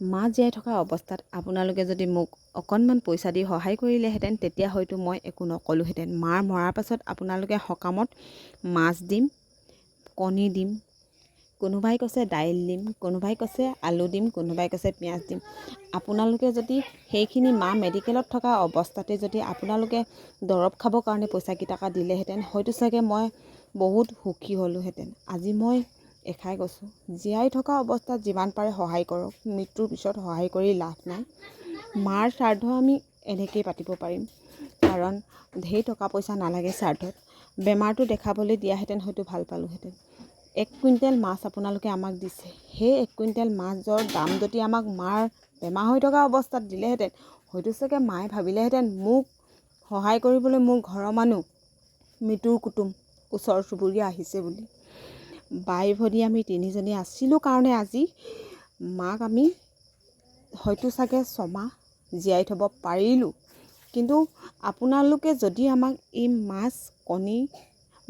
মা জীয়াই থকা অৱস্থাত আপোনালোকে যদি মোক অকণমান পইচা দি সহায় কৰিলেহেঁতেন তেতিয়া হয়তো মই একো নকলোঁহেঁতেন। মাৰ মৰাৰ পাছত আপোনালোকে সকামত মাছ দিম, কণী দিম, কোনোবাই কৈছে দাইল দিম, কোনোবাই কৈছে আলু দিম, কোনোবাই কৈছে পিঁয়াজ দিম। আপোনালোকে যদি সেইখিনি মা মেডিকেলত থকা অৱস্থাতে যদি আপোনালোকে দৰৱ খাবৰ কাৰণে পইচাকেইটকা দিলেহেঁতেন হয়তো চাগে মই বহুত সুখী হ'লোহেঁতেন। আজি মই এষাৰ কৈছোঁ, জীয়াই থকা অৱস্থাত যিমান পাৰে সহায় কৰক, মৃত্যুৰ পিছত সহায় কৰি লাভ নাই। মাৰ শ্ৰাদ্ধ আমি এনেকৈয়ে পাতিব পাৰিম, কাৰণ ঢেৰ টকা পইচা নালাগে শ্ৰাদ্ধত। বেমাৰটো দেখাবলৈ দিয়াহেঁতেন হয়তো ভাল পালোঁহেঁতেন। 1 কুইণ্টেল মাছ আপোনালোকে আমাক দিছে, সেই 1 কুইণ্টেল মাছৰ দাম যদি আমাক মাৰ বেমাৰ হৈ থকা অৱস্থাত দিলেহেঁতেন হয়তো চাগে মায়ে ভাবিলেহেঁতেন মোক সহায় কৰিবলৈ মোৰ ঘৰৰ মানুহ, মৃত্যুৰ কুটুম, ওচৰ চুবুৰীয়া আহিছে বুলি। বাই ভনী আমি 3জনী আছিলোঁ কাৰণে আজি মাক আমি হয়তো চাগে 6 মাহ জীয়াই থ'ব পাৰিলোঁ। কিন্তু আপোনালোকে যদি আমাক এই মাছ, কণী,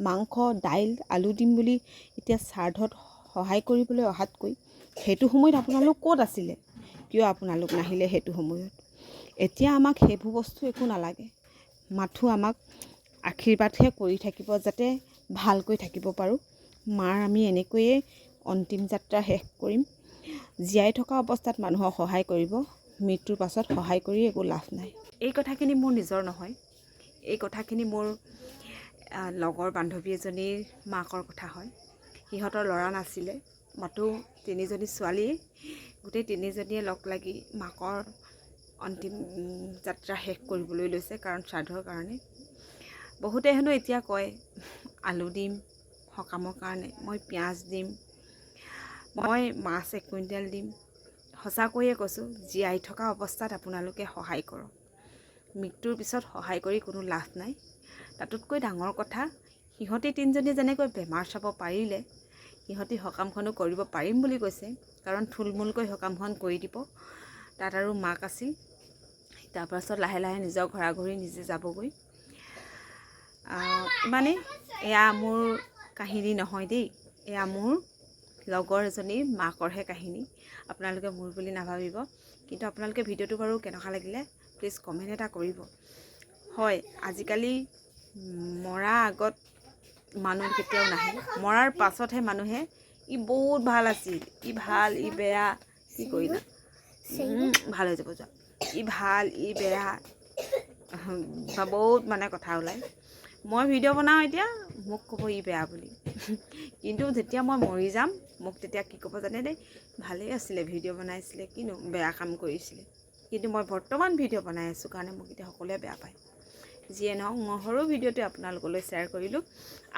মাংস, দাইল, আলু দিম বুলি এতিয়া শ্ৰাদ্ধত সহায় কৰিবলৈ অহাতকৈ সেইটো সময়ত আপোনালোক ক'ত আছিলে? কিয় আপোনালোক নাহিলে সেইটো সময়ত? এতিয়া আমাক সেইবোৰ বস্তু একো নালাগে, মাথো আমাক আশীৰ্বাদহে কৰি থাকিব যাতে ভালকৈ থাকিব পাৰোঁ। মাৰ আমি এনেকৈয়ে অন্তিম যাত্ৰা শেষ কৰিম। জীয়াই থকা অৱস্থাত মানুহক সহায় কৰিব, মৃত্যুৰ পাছত সহায় কৰি একো লাভ নাই। এই কথাখিনি মোৰ নিজৰ নহয়, এই কথাখিনি মোৰ লগৰ বান্ধৱী এজনীৰ মাকৰ কথা হয়। সিহঁতৰ ল'ৰা নাছিলে, মাথো 3জনী ছোৱালী, গোটেই 3জনীয়ে লগ লাগি মাকৰ অন্তিম যাত্ৰা শেষ কৰিবলৈ লৈছে, কাৰণ শ্ৰাদ্ধৰ কাৰণে। বহুতে হেনো এতিয়া কয় আলু দিম সকামৰ কাৰণে, মই পিঁয়াজ দিম, মই মাছ 1 কুইণ্টেল দিম। সঁচাকৈয়ে কৈছোঁ, জীয়াই থকা অৱস্থাত আপোনালোকে সহায় কৰক, মৃত্যুৰ পিছত সহায় কৰি কোনো লাভ নাই। তাতোতকৈ ডাঙৰ কথা, সিহঁতি 3জনী যেনেকৈ বেমাৰ চাব পাৰিলে, সিহঁতি সকামখনো কৰিব পাৰিম বুলি কৈছে, কাৰণ থুলমূলকৈ সকামখন কৰি দিব। তাত আৰু মাক আছিল, তাৰপাছত লাহে লাহে নিজৰ ঘৰা-ঘৰি নিজে যাবগৈ। মানে এয়া মোৰ কাহিনী নহয় দেই, এয়া মোৰ লগৰ এজনীৰ মাকৰহে কাহিনী। আপোনালোকে মোৰ বুলি নাভাবিব। কিন্তু আপোনালোকে ভিডিঅ'টো বাৰু কেনেকুৱা লাগিলে প্লিজ কমেণ্ট এটা কৰিব। হয়, আজিকালি মৰা আগত মানুহ কেতিয়াও নাহে, মৰাৰ পাছতহে মানুহে ই বহুত ভাল আছিল, ই ভাল, ই বেয়া, কি কৰিলা? ভাল হৈ যাব যোৱা। ই ভাল, ই বেয়া, বহুত মানে কথা ওলায়। মই ভিডিঅ' বনাওঁ এতিয়া, মোক ক'ব ই বেয়া বুলি। কিন্তু যেতিয়া মই মৰি যাম, মোক তেতিয়া কি ক'ব জানে দেই? ভালেই আছিলে, ভিডিঅ' বনাইছিলে, কিনো বেয়া কাম কৰিছিলে। কিন্তু মই বৰ্তমান ভিডিঅ' বনাই আছোঁ কাৰণে মোক এতিয়া সকলোৱে বেয়া পায়। যিয়ে নহওক, মই সৰু ভিডিঅ'টো আপোনালোকলৈ শ্বেয়াৰ কৰিলোঁ।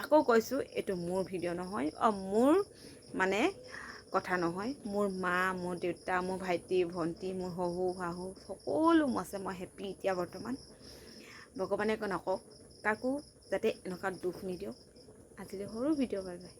আকৌ কৈছোঁ, এইটো মোৰ ভিডিঅ' নহয়, মোৰ মানে কথা নহয়। মোৰ মা, মোৰ দেউতা, মোৰ ভাইটি, ভণ্টি, মোৰ শহু শাহু সকলো আছে। মই হেপ্পী এতিয়া বৰ্তমান। ভগৱানে নকওক কাকো যাতে এনেকুৱা দুখ নিদিয়ক। আজিলৈ সৰু ভিডিঅ', বাই বাই।